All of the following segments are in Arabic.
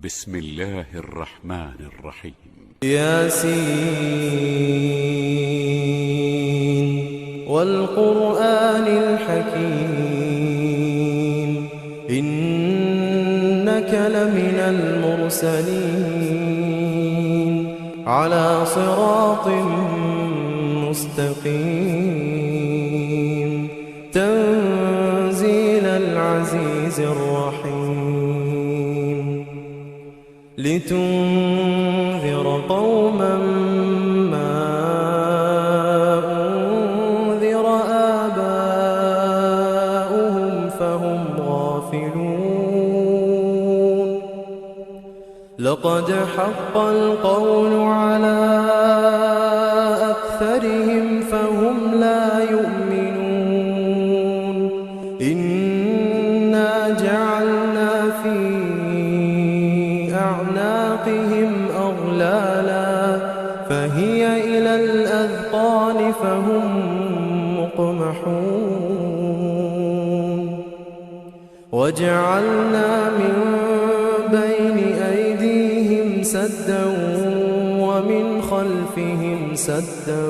بسم الله الرحمن الرحيم. ياسين والقرآن الحكيم إنك لمن المرسلين على صراط مستقيم تنزيل العزيز الرحيم لتنذر قوما ما أنذر آباؤهم فهم غافلون لقد حق القول على أكثرهم فهم لا يؤمنون إنا جعلنا في أعناقهم أغلالا فهي إلى الأذقان فهم مقمحون وجعلنا من بين أيديهم سدا ومن خلفهم سدا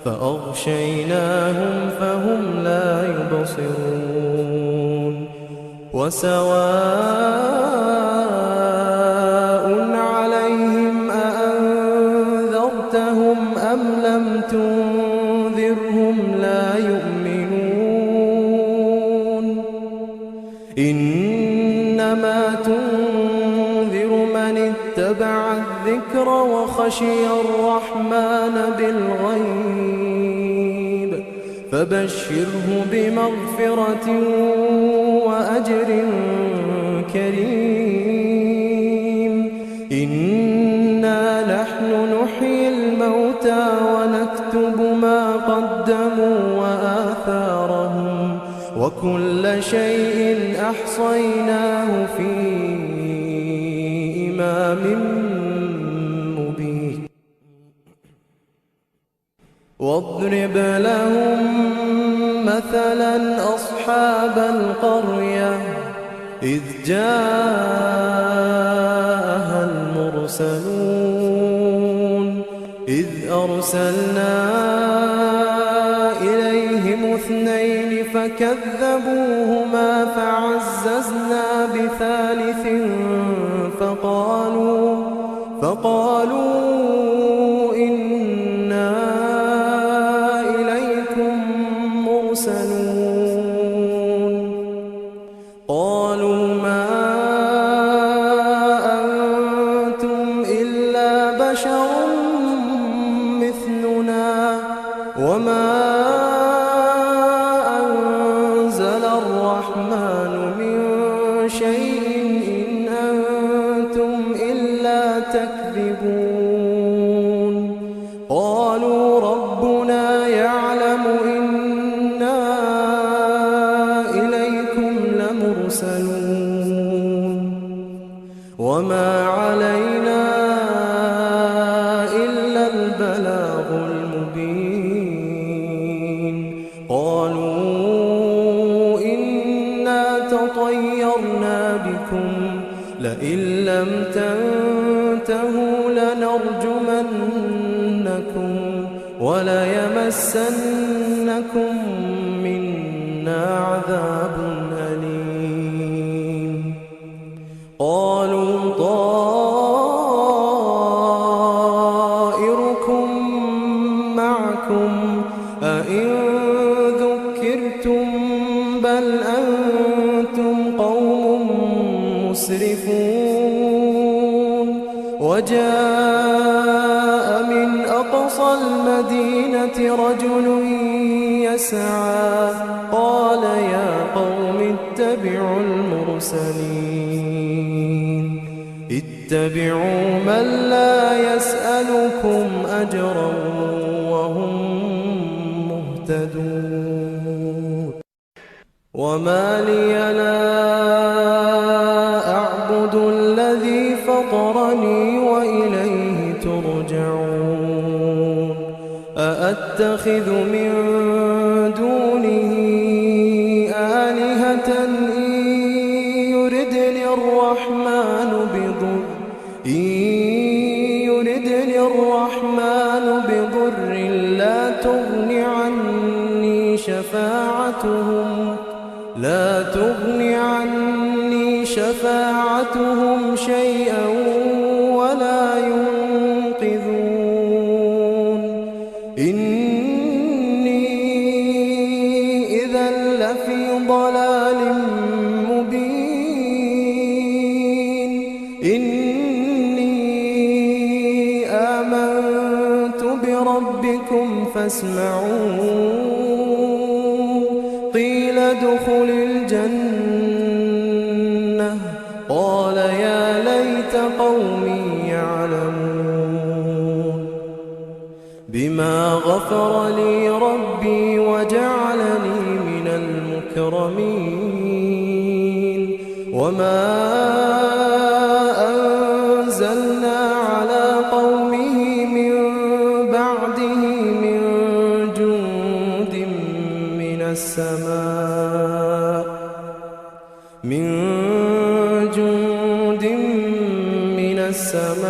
فأغشيناهم فهم لا يبصرون وسواء عليهم أأنذرتهم أم لم تنذرهم لا يؤمنون إنما تنذر من اتبع الذكر وخشي الرحمن بالغيب فبشره بمغفرة وأجر كريم إنا نحن نحيي الموتى ونكتب ما قدموا وآثارهم وكل شيء أحصيناه في إمام مبين واضرب لهم مثلا أصحاب القرية إذ جاءها المرسلون إذ أرسلنا إليهم اثنين فكذبوهما فعززنا بثالث فقالوا إنا إليكم مرسلون قالوا ما أنتم إلا بشر مثلنا وما أنزل الرحمن من شيء إن أنتم إلا تكذبون قالوا ربنا يعلم إنا إليكم لمرسلون وما علينا إلا البلاغ المبين قالوا إنا تطيرنا بكم لئن لم تنتهوا لنرجمنكم وليمسنكم منا عذاب أليم قالوا طائركم معكم أئن ذكرتم بل أنتم قوم مسرفون وجاء من أقصى المدينة رجل يسعى قال يا قوم اتبعوا المرسلين اتبعوا من لا يسألكم أجرا وهم مهتدون وما لي لا أعبد الذي فطرني وإليه ترجعون أأتخذ من دونه آلهة إن إن يردني الرحمن بضر لا تغن عني شفاعتهم شيئا ولا ينقذون إني إذا لفي ضلال مبين إني آمنت بربكم فاسمعون قيل ادخل الجنة قال يا ليت قومي يعلمون بما غفر لي ربي وجعلني من المكرمين وما أنزلنا على قومه من بعده من جند من السماء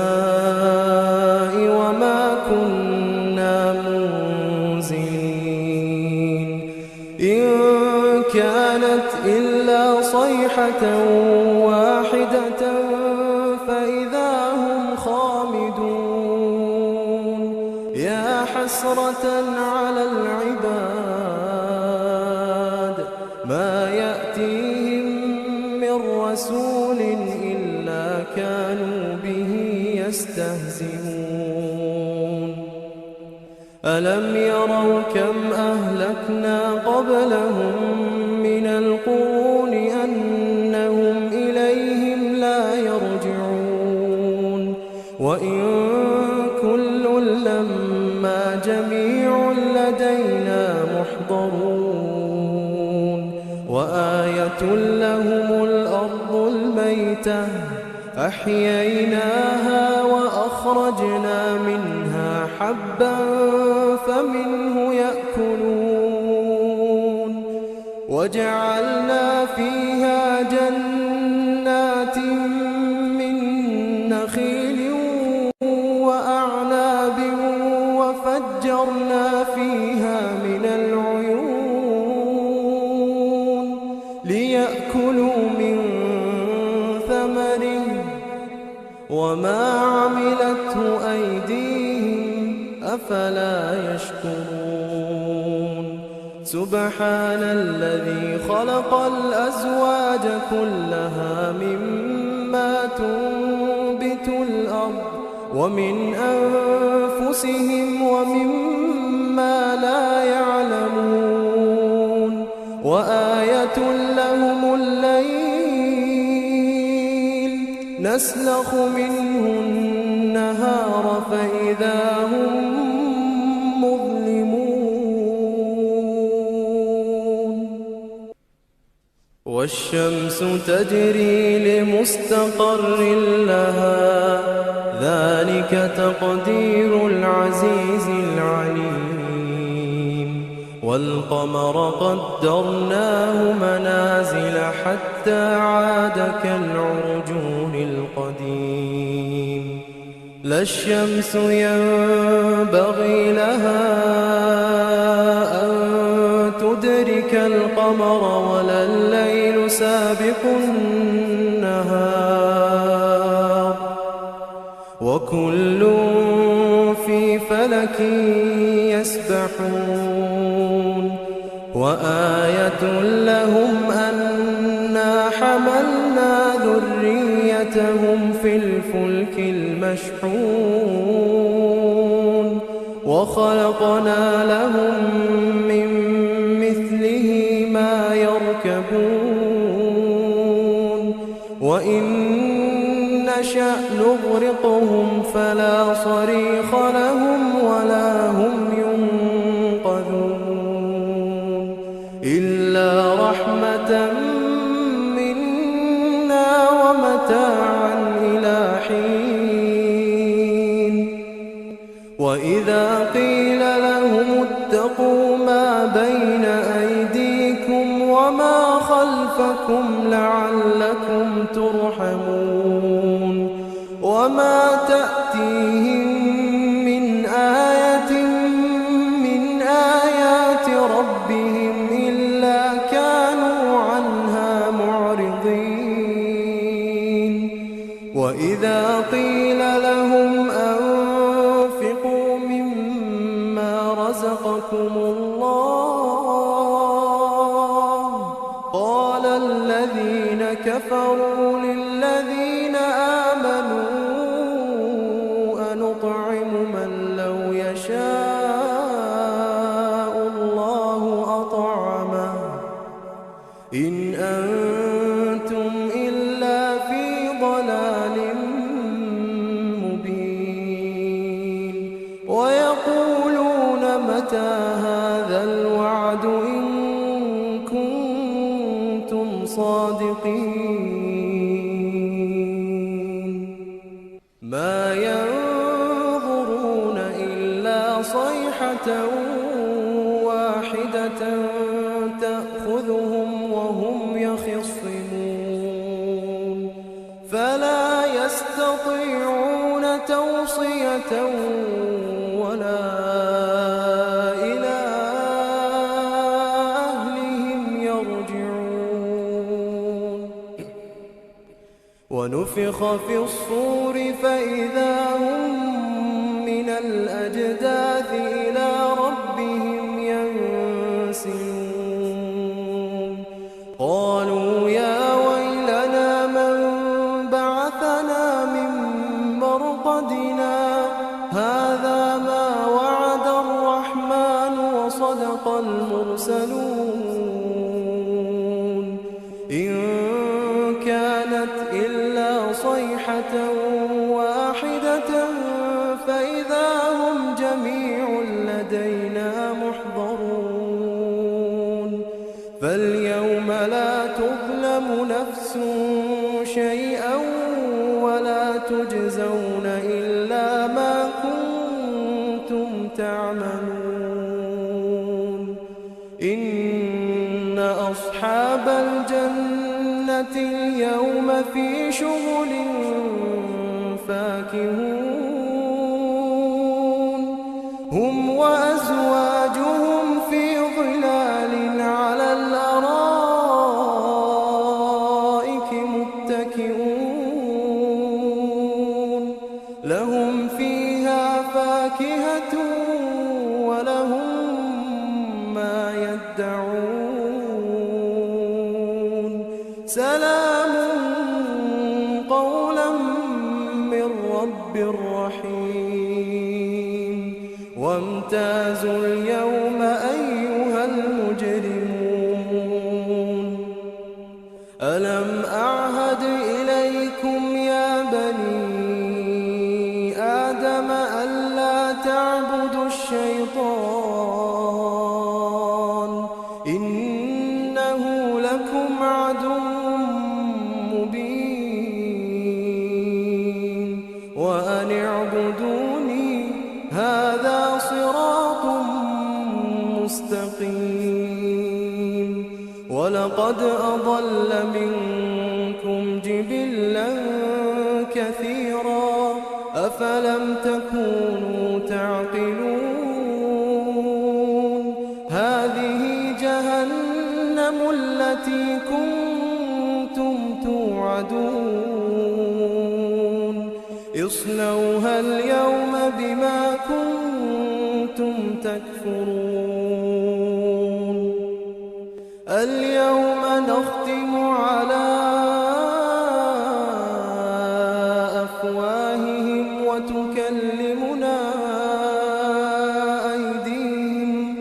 وما كنا منزلين إن كانت إلا صيحة واحدة فإذا هم خامدون يا حسرة على العباد ما يأتيهم من رسول إلا كانوا به يستهزئون ألم يروا كم أهلكنا قبلهم من القرون أنهم إليهم لا يرجعون وإن كل لما جميع لدينا محضرون وآية لهم الأرض الميتة أحييناها وأخرجنا منها حبا فمنه يأكلون وجعلنا فيها جنات من نخيل وأعناب وفجرنا فيها من العيون ليأكلوا من ثمره وما عملته أيديهم أفلا يشكرون سبحان الذي خلق الأزواج كلها مما تنبت الأرض ومن أنفسهم ومما لا يعلمون وآية لهم الليل نسلخ منه النهار فإذا هم مظلمون والشمس تجري لمستقر لها ذلك تقدير العزيز العليم والقمر قدرناه منازل حتى عاد كالعرجون القديم لا الشمس ينبغي لها أن تدرك القمر ولا الليل سابق النهار وكل في فلك يسبحون وآية لهم أنا حملنا ذريتهم في الفلك المشحون وخلقنا لهم من مثله ما يركبون وإن نشأ نغرقهم فلا صريخ لهم ولا هم ينقذون إلا رحمة منا ومتاعا إلى حين وإذا قيل لهم اتقوا ما بين أيديكم وما خلفكم لعلكم ترحمون وما تأتيهم من آية من آيات ربهم إلا كانوا عنها معرضين وإذا قيل لهم أنفقوا مما رزقكم الله قال الذين كفروا للذين آمنوا أنطعم من لو يشاء الله أطعمه إن أنتم إلا في ضلال مبين ويقولون متى هذا الوعد إن كنتم صادقين ما ينظرون إلا صيحة واحدة تأخذهم وهم يخصمون فلا يستطيعون توصية ولا إلى أهلهم يرجعون ونفخ في الصور فإذا هم من الأجداث إلى ربهم ينسلون قالوا يا ويلنا من بعثنا من مرقدنا هذا ما وعد الرحمن وصدق المرسلون إن كانت إلا صيحة واحدة فإذا هم جميع لدينا محضرون فاليوم لا تظلم نفس شيئا ولا تجزون إلا ما كنتم تعملون إن أصحاب الجنة اليوم في شغل فاكهون هم وأزواجهم في ظلال على الأرائك متكئون لهم فيها فاكهة ولهم ما يدعون سلام قولا من رب رحيم وامتازوا اليوم أيها المجرمون ألم أعهد إليكم يا بني آدم ألا تعبدوا الشيطان إنه لكم عدو مبين وأن اعبدوني هذا صراط مستقيم ولقد أضل منكم جبلا كثيرا أفلم تكونوا تعقلون هذه جهنم التي كنتم توعدون اصلوها اليوم بما كنتم تكفرون اليوم نختم على أفواههم وتكلمنا أيديهم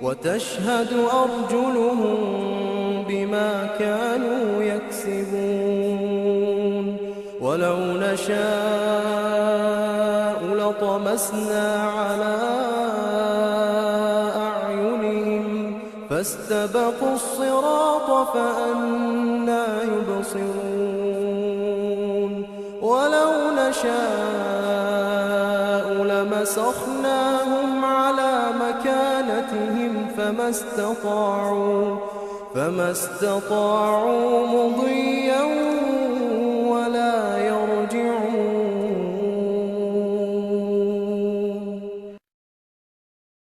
وتشهد أرجلهم بما كانوا يكسبون ولو نشاء لطمسنا على أعينهم فاستبقوا الصراط فأنى يبصرون ولو نشاء لمسخناهم على مكانتهم فما استطاعوا مضيا